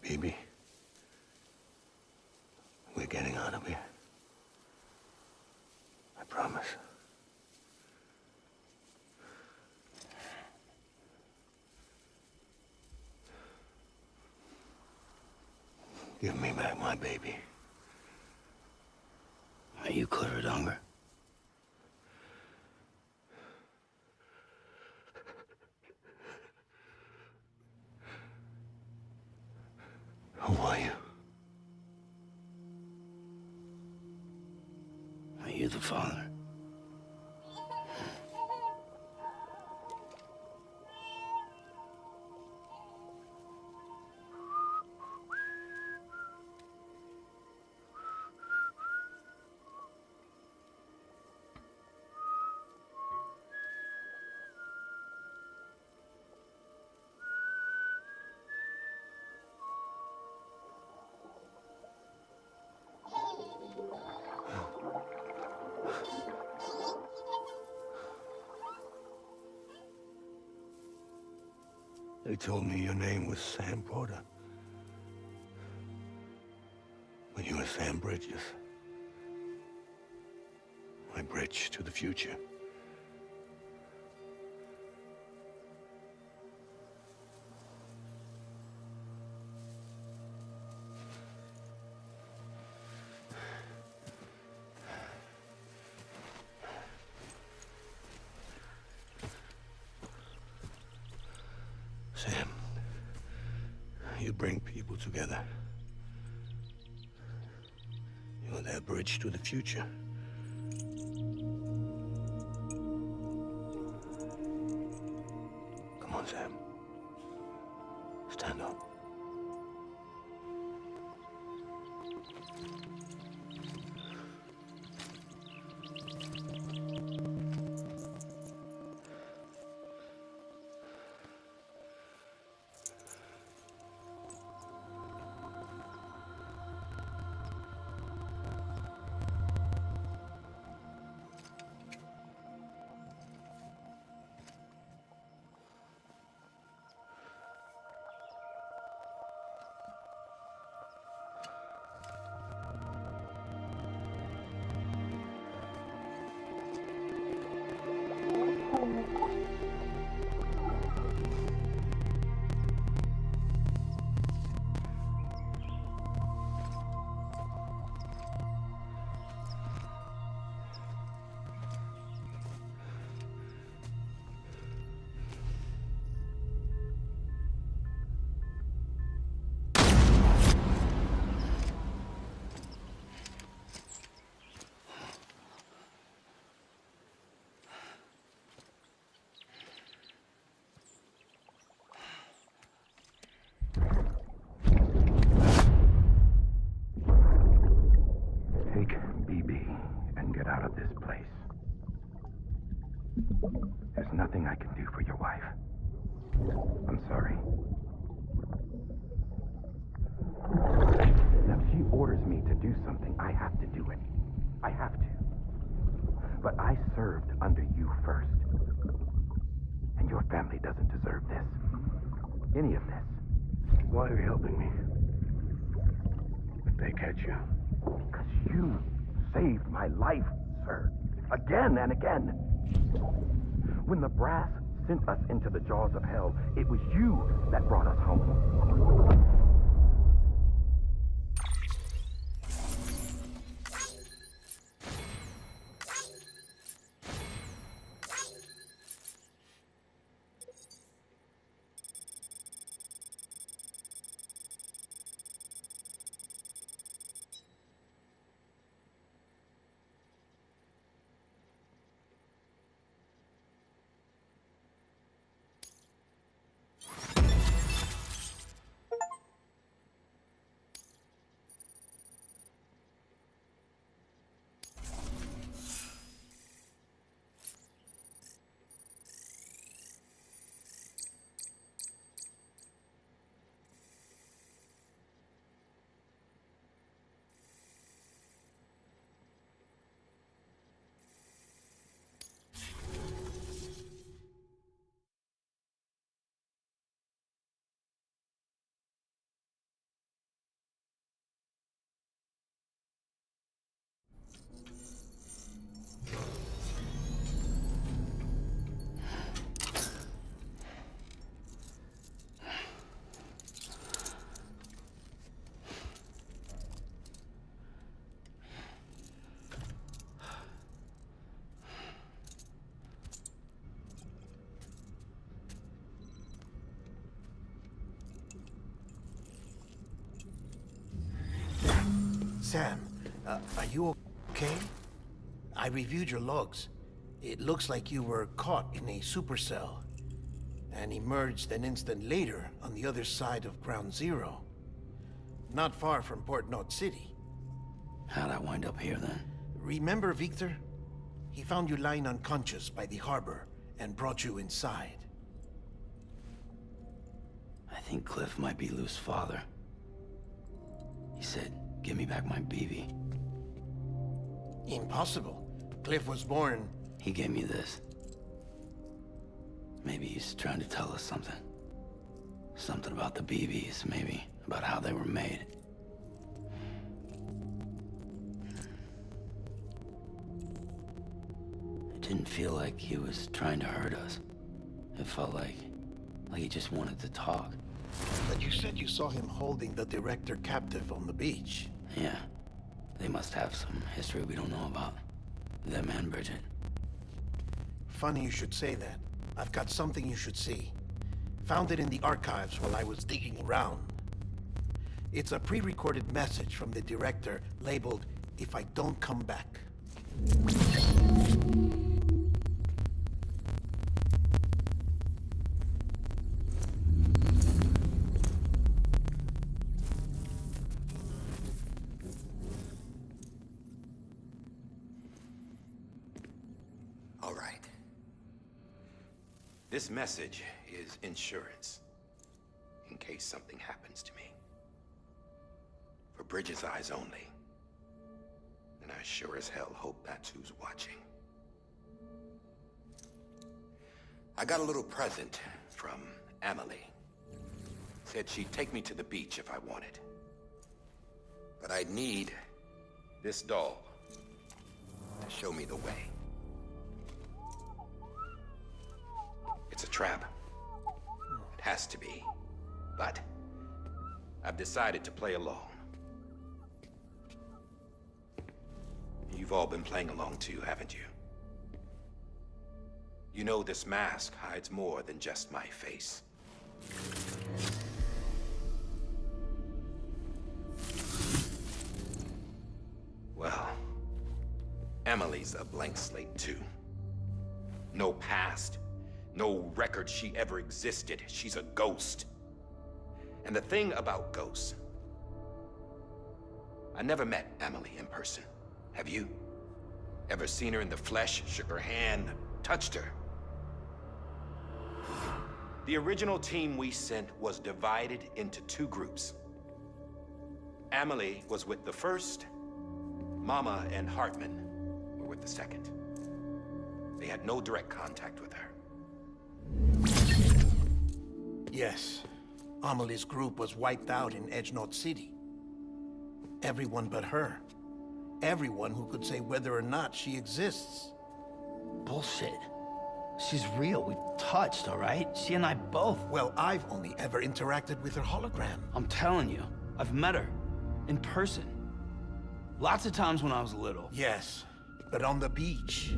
Baby, we're getting out of here. I promise. Give me back my baby. Are you clear of hunger? Who are you? Are you the father? They told me your name was Sam Porter. But you were Sam Bridges. My bridge to the future. Sam, you bring people together. You're their bridge to the future. Come on, Sam. Stand up. Take BB and get out of this place. There's nothing I can do for your wife. I'm sorry. Now, if she orders me to do something, I have to do it. I have to. But I served under you first. And your family doesn't deserve this. Any of this. Why are you helping me? If they catch you. Because you saved my life, sir. Again and again. When the brass sent us into the jaws of hell, it was you that brought us home. Sam, are you okay? I reviewed your logs. It looks like you were caught in a supercell and emerged an instant later on the other side of Ground Zero. Not far from Port Knot City. How'd I wind up here then? Remember Victor? He found you lying unconscious by the harbor and brought you inside. I think Cliff might be Lou's father. He said, "Give me back my BB." Impossible. Cliff was born... He gave me this. Maybe he's trying to tell us something. Something about the BBs, maybe. About how they were made. It didn't feel like he was trying to hurt us. It felt like he just wanted to talk. But you said you saw him holding the director captive on the beach. Yeah. They must have some history we don't know about. Them and Bridget. Funny you should say that. I've got something you should see. Found it in the archives while I was digging around. It's a pre-recorded message from the director labeled, "If I don't come back." All right. This message is insurance, in case something happens to me. For Bridget's eyes only. And I sure as hell hope that's who's watching. I got a little present from Amelie. Said she'd take me to the beach if I wanted. But I'd need this doll to show me the way. It's a trap. It has to be. But I've decided to play along. You've all been playing along too, haven't you? You know this mask hides more than just my face. Well, Emily's a blank slate too. No past. No record she ever existed. She's a ghost. And the thing about ghosts... I never met Amelie in person. Have you? Ever seen her in the flesh, shook her hand, touched her? The original team we sent was divided into two groups. Amelie was with the first. Mama and Hartman were with the second. They had no direct contact with her. Yes. Amelie's group was wiped out in Edge Knot City. Everyone but her. Everyone who could say whether or not she exists. Bullshit. She's real. We've touched, all right? She and I both. Well, I've only ever interacted with her hologram. I'm telling you, I've met her. In person. Lots of times when I was little. Yes, but on the beach.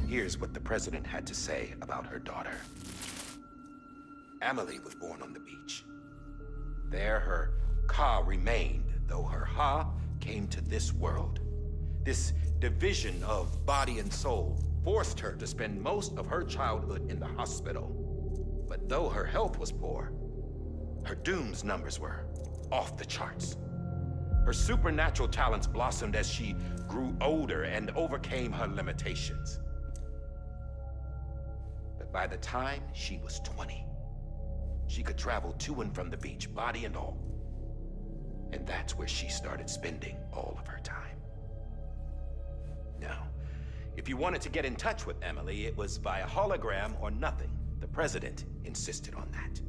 Here's what the president had to say about her daughter. Amelie was born on the beach. There her Ka remained, though her Ha came to this world. This division of body and soul forced her to spend most of her childhood in the hospital. But though her health was poor, her Doom's numbers were off the charts. Her supernatural talents blossomed as she grew older and overcame her limitations. But by the time she was 20, she could travel to and from the beach, body and all. And that's where she started spending all of her time. Now, if you wanted to get in touch with Amelie, it was via hologram or nothing. The president insisted on that.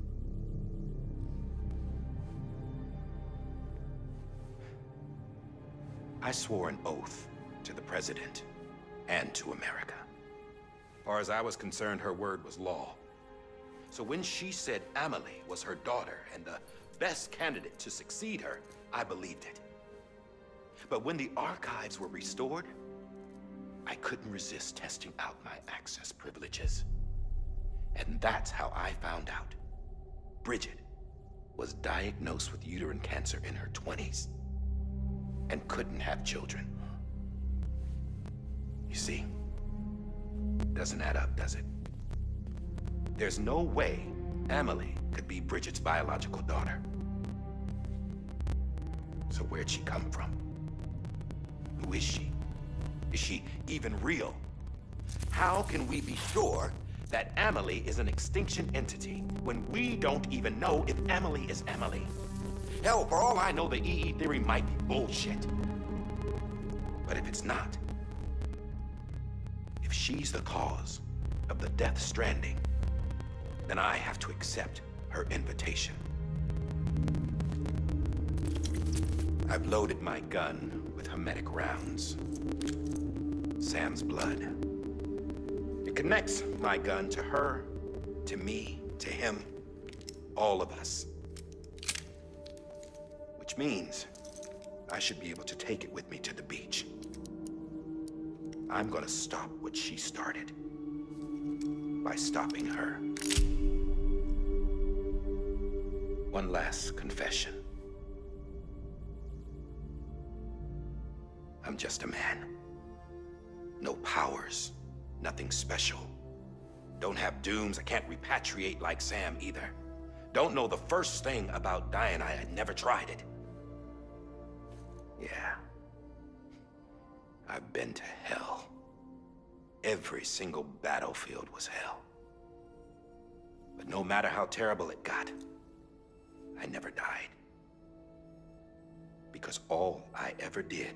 I swore an oath to the president, and to America. As far as I was concerned, her word was law. So when she said Amelie was her daughter and the best candidate to succeed her, I believed it. But when the archives were restored, I couldn't resist testing out my access privileges. And that's how I found out Bridget was diagnosed with uterine cancer in her 20s and couldn't have children. You see, doesn't add up, does it? There's no way Amelie could be Bridget's biological daughter. So where'd she come from? Who is she? Is she even real? How can we be sure that Amelie is an extinction entity when we don't even know if Amelie is Amelie? Hell, for all I know, the EE theory might be bullshit. But if it's not, if she's the cause of the death stranding, then I have to accept her invitation. I've loaded my gun with hermetic rounds. Sam's blood. It connects my gun to her, to me, to him, all of us. Which means I should be able to take it with me to the beach. I'm gonna stop what she started by stopping her. One last confession. I'm just a man. No powers, nothing special. Don't have dooms, I can't repatriate like Sam either. Don't know the first thing about dying, I never tried it. Yeah. I've been to hell. Every single battlefield was hell. But no matter how terrible it got, I never died. Because all I ever did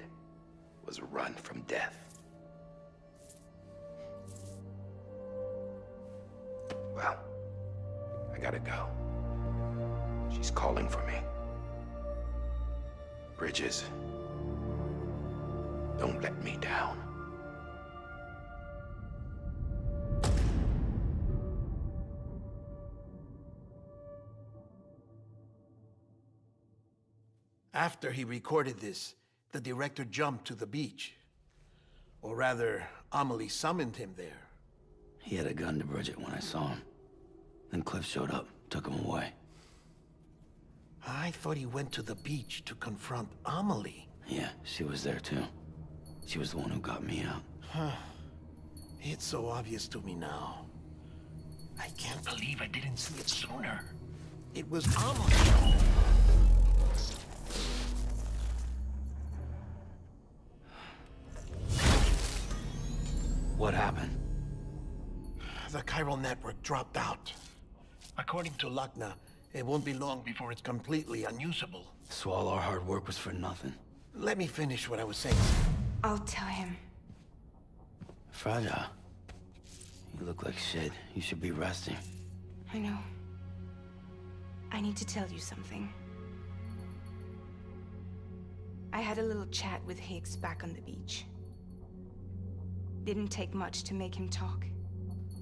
was run from death. Well, I gotta go. She's calling for me. Bridges, don't let me down. After he recorded this, the director jumped to the beach. Or rather, Amelie summoned him there. He had a gun to Bridget when I saw him. Then Cliff showed up, took him away. I thought he went to the beach to confront Amelie. Yeah, she was there too. She was the one who got me out. It's so obvious to me now. I can't believe I didn't see it sooner. It was Amelie. What happened? The chiral network dropped out. According to Lakna, it won't be long before it's completely unusable. So all our hard work was for nothing. Let me finish what I was saying. I'll tell him. Fragile. You look like shit. You should be resting. I know. I need to tell you something. I had a little chat with Higgs back on the beach. Didn't take much to make him talk.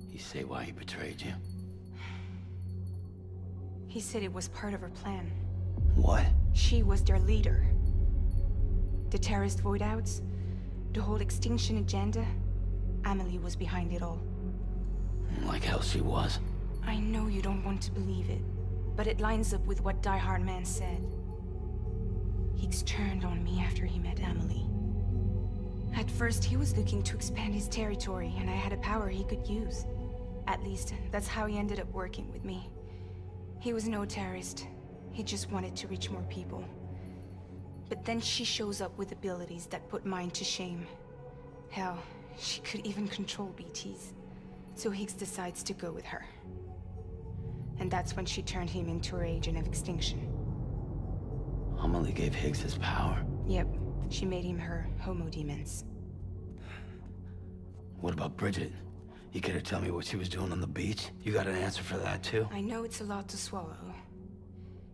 You say why he betrayed you? He said it was part of her plan. What? She was their leader. The terrorist void-outs, the whole extinction agenda, Amelie was behind it all. Like hell she was. I know you don't want to believe it, but it lines up with what Die Hard Man said. Higgs turned on me after he met Amelie. At first, he was looking to expand his territory, and I had a power he could use. At least, that's how he ended up working with me. He was no terrorist. He just wanted to reach more people. But then she shows up with abilities that put mine to shame. Hell, she could even control BTs. So Higgs decides to go with her. And that's when she turned him into her agent of extinction. Amelie gave Higgs his power. Yep, she made him her homo demons. What about Bridget? You care to tell me what she was doing on the beach? You got an answer for that too? I know it's a lot to swallow.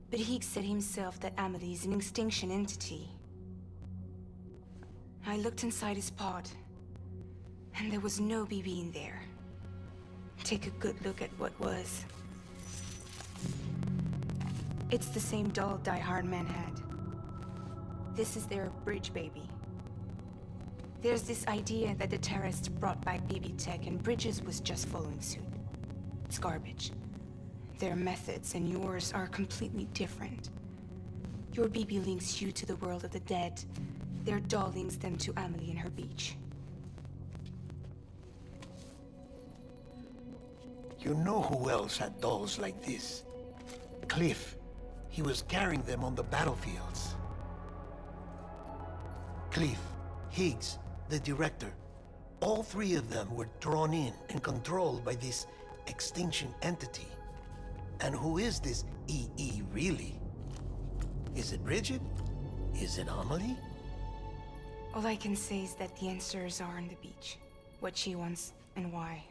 But Higgs said himself that Amelie is an extinction entity. I looked inside his pod, and there was no BB in there. Take a good look at what was. It's the same doll Die Hard Man had. This is their bridge baby. There's this idea that the terrorists brought back BB tech and Bridges was just following suit. It's garbage. Their methods and yours are completely different. Your BB links you to the world of the dead. Their doll links them to Amelie and her beach. You know who else had dolls like this? Cliff. He was carrying them on the battlefields. Cliff, Higgs, the director. All three of them were drawn in and controlled by this extinction entity. And who is this EE really? Is it Bridget? Is it Amelie? All I can say is that the answers are on the beach. What she wants and why.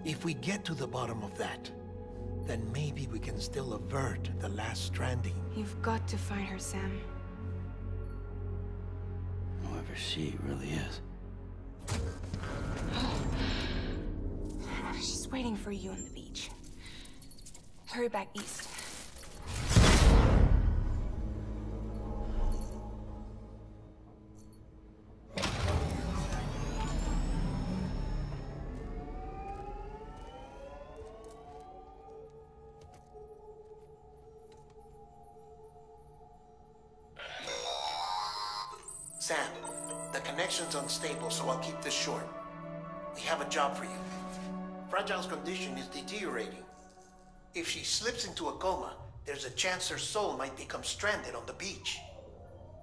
If we get to the bottom of that, then maybe we can still avert the last stranding. You've got to find her, Sam. Whoever she really is. She's waiting for you on the beach. Hurry back east. Sam, the connection's unstable, so I'll keep this short. We have a job for you. Fragile's condition is deteriorating. If she slips into a coma, there's a chance her soul might become stranded on the beach.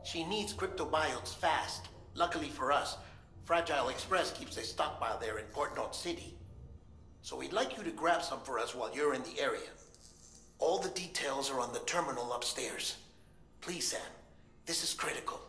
She needs cryptobiotes fast. Luckily for us, Fragile Express keeps a stockpile there in Port North City. So we'd like you to grab some for us while you're in the area. All the details are on the terminal upstairs. Please, Sam, this is critical.